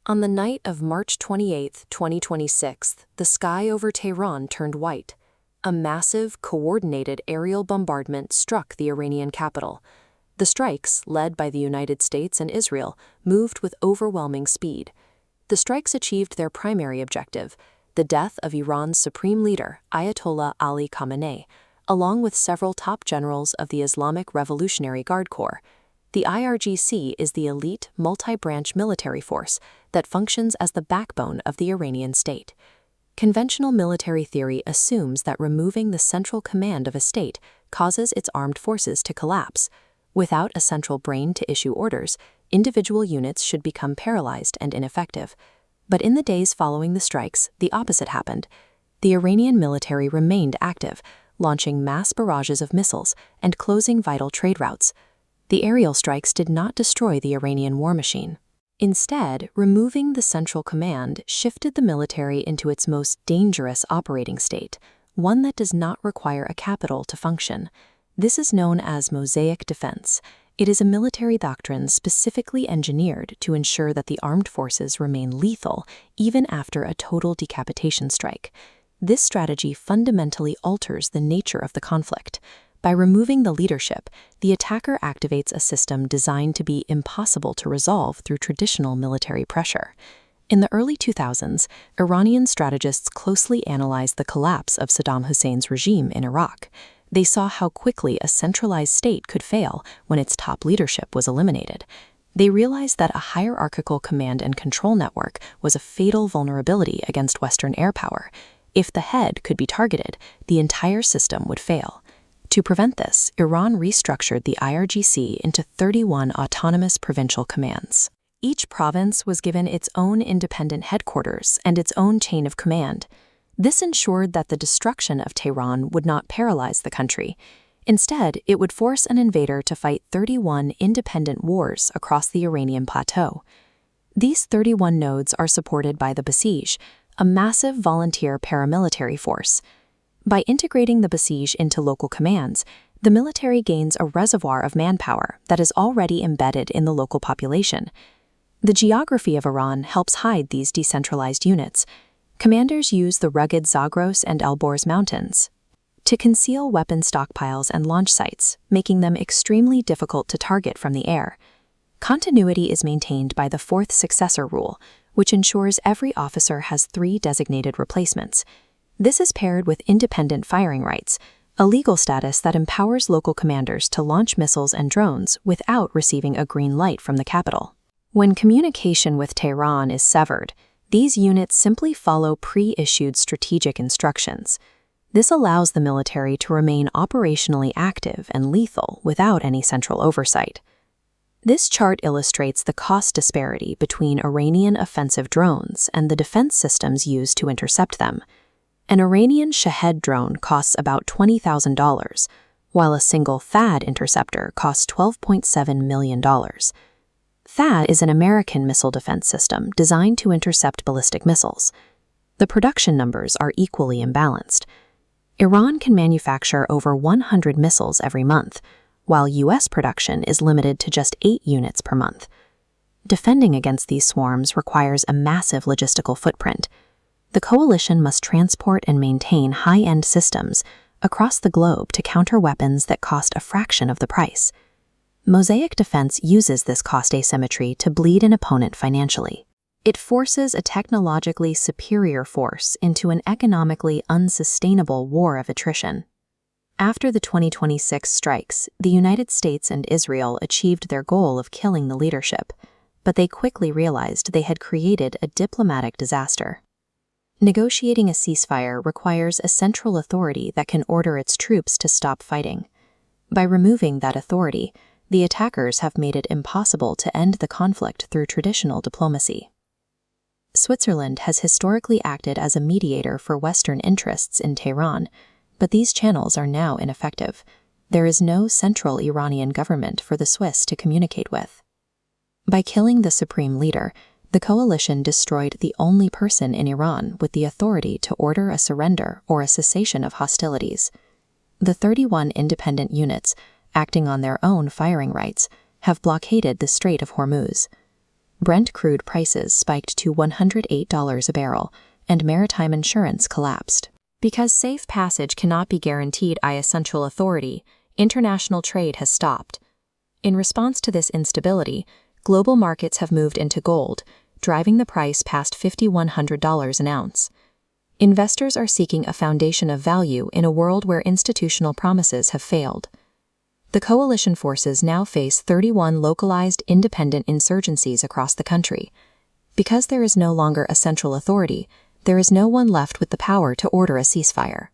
On the night of March 28, 2026, the sky over Tehran turned white. A massive, coordinated aerial bombardment struck the Iranian capital. The strikes, led by the United States and Israel, moved with overwhelming speed. The strikes achieved their primary objective, the death of Iran's supreme leader, Ayatollah Ali Khamenei, along with several top generals of the Islamic Revolutionary Guard Corps. The IRGC is the elite, multi-branch military force that functions as the backbone of the Iranian state. Conventional military theory assumes that removing the central command of a state causes its armed forces to collapse. Without a central brain to issue orders, individual units should become paralyzed and ineffective. But in the days following the strikes, the opposite happened. The Iranian military remained active, launching mass barrages of missiles and closing vital trade routes. The aerial strikes did not destroy the Iranian war machine. Instead, removing the central command shifted the military into its most dangerous operating state, one that does not require a capital to function. This is known as mosaic defense. It is a military doctrine specifically engineered to ensure that the armed forces remain lethal even after a total decapitation strike. This strategy fundamentally alters the nature of the conflict. By removing the leadership, the attacker activates a system designed to be impossible to resolve through traditional military pressure. In the early 2000s, Iranian strategists closely analyzed the collapse of Saddam Hussein's regime in Iraq. They saw how quickly a centralized state could fail when its top leadership was eliminated. They realized that a hierarchical command and control network was a fatal vulnerability against Western air power. If the head could be targeted, the entire system would fail. To prevent this, Iran restructured the IRGC into 31 autonomous provincial commands. Each province was given its own independent headquarters and its own chain of command. This ensured that the destruction of Tehran would not paralyze the country. Instead, it would force an invader to fight 31 independent wars across the Iranian plateau. These 31 nodes are supported by the Basij, a massive volunteer paramilitary force. By integrating the Basij into local commands, the military gains a reservoir of manpower that is already embedded in the local population. The geography of Iran helps hide these decentralized units. Commanders use the rugged Zagros and Elborz mountains to conceal weapon stockpiles and launch sites, making them extremely difficult to target from the air. Continuity is maintained by the fourth successor rule, which ensures every officer has 3 designated replacements. This is paired with independent firing rights, a legal status that empowers local commanders to launch missiles and drones without receiving a green light from the capital. When communication with Tehran is severed, these units simply follow pre-issued strategic instructions. This allows the military to remain operationally active and lethal without any central oversight. This chart illustrates the cost disparity between Iranian offensive drones and the defense systems used to intercept them. An Iranian Shahed drone costs about $20,000, while a single THAAD interceptor costs $12.7 million. THAAD is an American missile defense system designed to intercept ballistic missiles. The production numbers are equally imbalanced. Iran can manufacture over 100 missiles every month, while U.S. production is limited to just 8 units per month. Defending against these swarms requires a massive logistical footprint. The coalition must transport and maintain high-end systems across the globe to counter weapons that cost a fraction of the price. Mosaic defense uses this cost asymmetry to bleed an opponent financially. It forces a technologically superior force into an economically unsustainable war of attrition. After the 2026 strikes, the United States and Israel achieved their goal of killing the leadership, but they quickly realized they had created a diplomatic disaster. Negotiating a ceasefire requires a central authority that can order its troops to stop fighting. By removing that authority, the attackers have made it impossible to end the conflict through traditional diplomacy. Switzerland has historically acted as a mediator for Western interests in Tehran, but these channels are now ineffective. There is no central Iranian government for the Swiss to communicate with. By killing the supreme leader, the coalition destroyed the only person in Iran with the authority to order a surrender or a cessation of hostilities. The 31 independent units, acting on their own firing rights, have blockaded the Strait of Hormuz. Brent crude prices spiked to $108 a barrel, and maritime insurance collapsed. Because safe passage cannot be guaranteed by a central authority, international trade has stopped. In response to this instability, global markets have moved into gold, driving the price past $5,100 an ounce. Investors are seeking a foundation of value in a world where institutional promises have failed. The coalition forces now face 31 localized independent insurgencies across the country. Because there is no longer a central authority, there is no one left with the power to order a ceasefire.